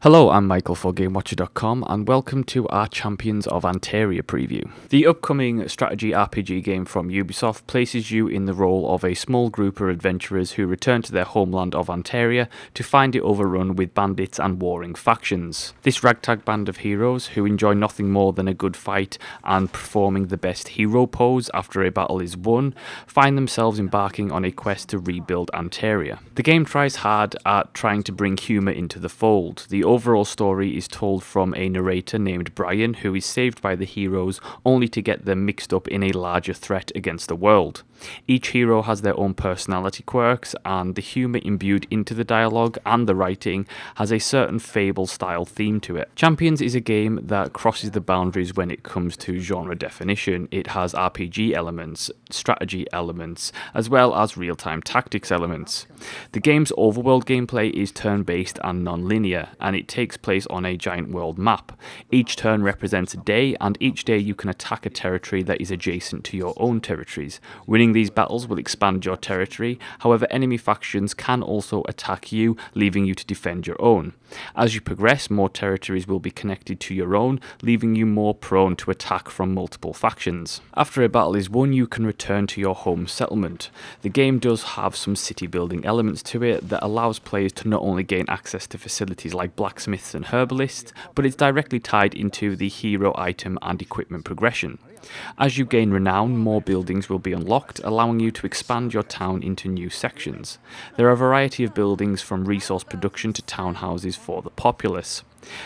Hello, I'm Michael for GameWatcher.com and welcome to our Champions of Anteria preview. The upcoming strategy RPG game from Ubisoft places you in the role of a small group of adventurers who return to their homeland of Anteria to find it overrun with bandits and warring factions. This ragtag band of heroes, who enjoy nothing more than a good fight and performing the best hero pose after a battle is won, find themselves embarking on a quest to rebuild Anteria. The game tries hard at trying to bring humour into the fold. The overall story is told from a narrator named Brian, who is saved by the heroes only to get them mixed up in a larger threat against the world. Each hero has their own personality quirks, and the humour imbued into the dialogue and the writing has a certain fable-style theme to it. Champions is a game that crosses the boundaries when it comes to genre definition. It has RPG elements, strategy elements, as well as real-time tactics elements. The game's overworld gameplay is turn-based and non-linear, and it takes place on a giant world map. Each turn represents a day, and each day you can attack a territory that is adjacent to your own territories. Winning these battles will expand your territory, however enemy factions can also attack you, leaving you to defend your own. As you progress, more territories will be connected to your own, leaving you more prone to attack from multiple factions. After a battle is won, you can return to your home settlement. The game does have some city building elements to it that allows players to not only gain access to facilities like blacksmiths and herbalists, but it's directly tied into the hero item and equipment progression. As you gain renown, more buildings will be unlocked, allowing you to expand your town into new sections. There are a variety of buildings, from resource production to townhouses for the populace.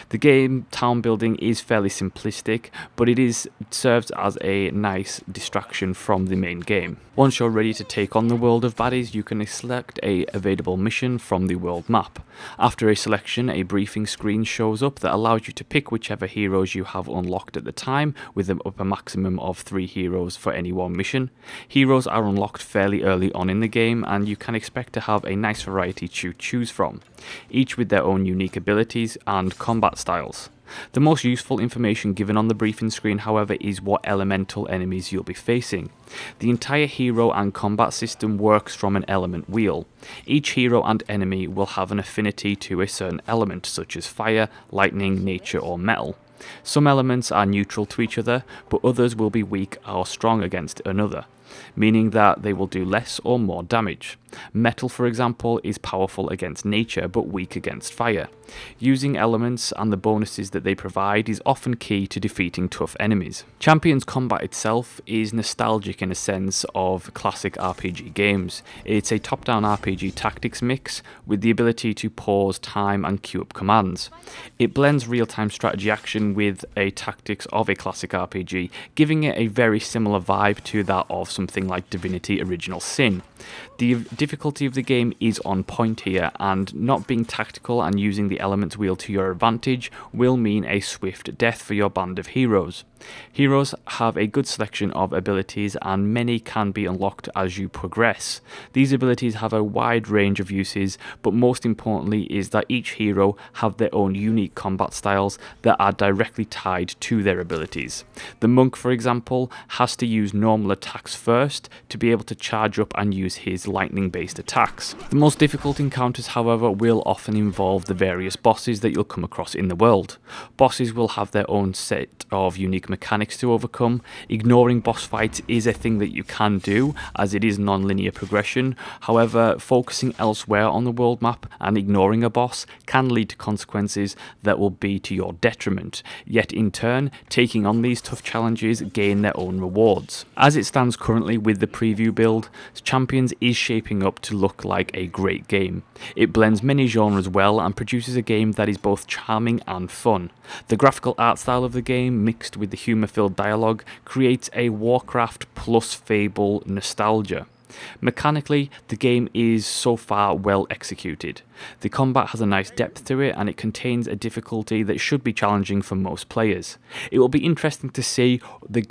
The game town building is fairly simplistic, but it serves as a nice distraction from the main game. Once you're ready to take on the world of baddies, you can select a available mission from the world map. After a selection, a briefing screen shows up that allows you to pick whichever heroes you have unlocked at the time, with up a maximum of 3 heroes for any one mission. Heroes are unlocked fairly early on in the game, and you can expect to have a nice variety to choose from, each with their own unique abilities and combat styles. The most useful information given on the briefing screen, however, is what elemental enemies you'll be facing. The entire hero and combat system works from an element wheel. Each hero and enemy will have an affinity to a certain element, such as fire, lightning, nature, or metal. Some elements are neutral to each other, but others will be weak or strong against another, meaning that they will do less or more damage. Metal, for example, is powerful against nature but weak against fire. Using elements and the bonuses that they provide is often key to defeating tough enemies. Champions combat itself is nostalgic in a sense of classic RPG games. It's a top-down RPG tactics mix with the ability to pause time and queue up commands. It blends real-time strategy action with a tactics of a classic RPG, giving it a very similar vibe to that of something like Divinity Original Sin. The difficulty of the game is on point here, and not being tactical and using the elements wheel to your advantage will mean a swift death for your band of heroes. Heroes have a good selection of abilities, and many can be unlocked as you progress. These abilities have a wide range of uses, but most importantly is that each hero have their own unique combat styles that are directly tied to their abilities. The monk, for example, has to use normal attacks first to be able to charge up and use his lightning-based attacks. The most difficult encounters, however, will often involve the various bosses that you'll come across in the world. Bosses will have their own set of unique mechanics to overcome. Ignoring boss fights is a thing that you can do, as it is non-linear progression. However, focusing elsewhere on the world map and ignoring a boss can lead to consequences that will be to your detriment. Yet in turn, taking on these tough challenges gain their own rewards. As it stands currently with the preview build, Champions is shaping up to look like a great game. It blends many genres well and produces a game that is both charming and fun. The graphical art style of the game, mixed with the humour-filled dialogue, creates a Warcraft plus Fable nostalgia. Mechanically, the game is so far well executed. The combat has a nice depth to it, and it contains a difficulty that should be challenging for most players. It will be interesting to see what the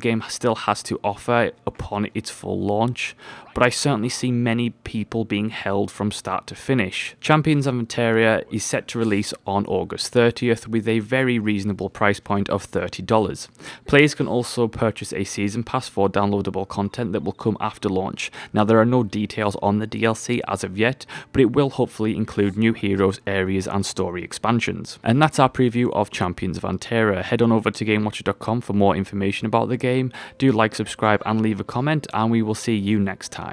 game still has to offer upon its full launch, but I certainly see many people being held from start to finish. Champions of Anteria is set to release on August 30th with a very reasonable price point of $30. Players can also purchase a season pass for downloadable content that will come after launch. Now, there are no details on the DLC as of yet, but it will hopefully include new heroes, areas and story expansions. And that's our preview of Champions of Anteria. Head on over to GameWatcher.com for more information about the game. Do like, subscribe and leave a comment, and we will see you next time.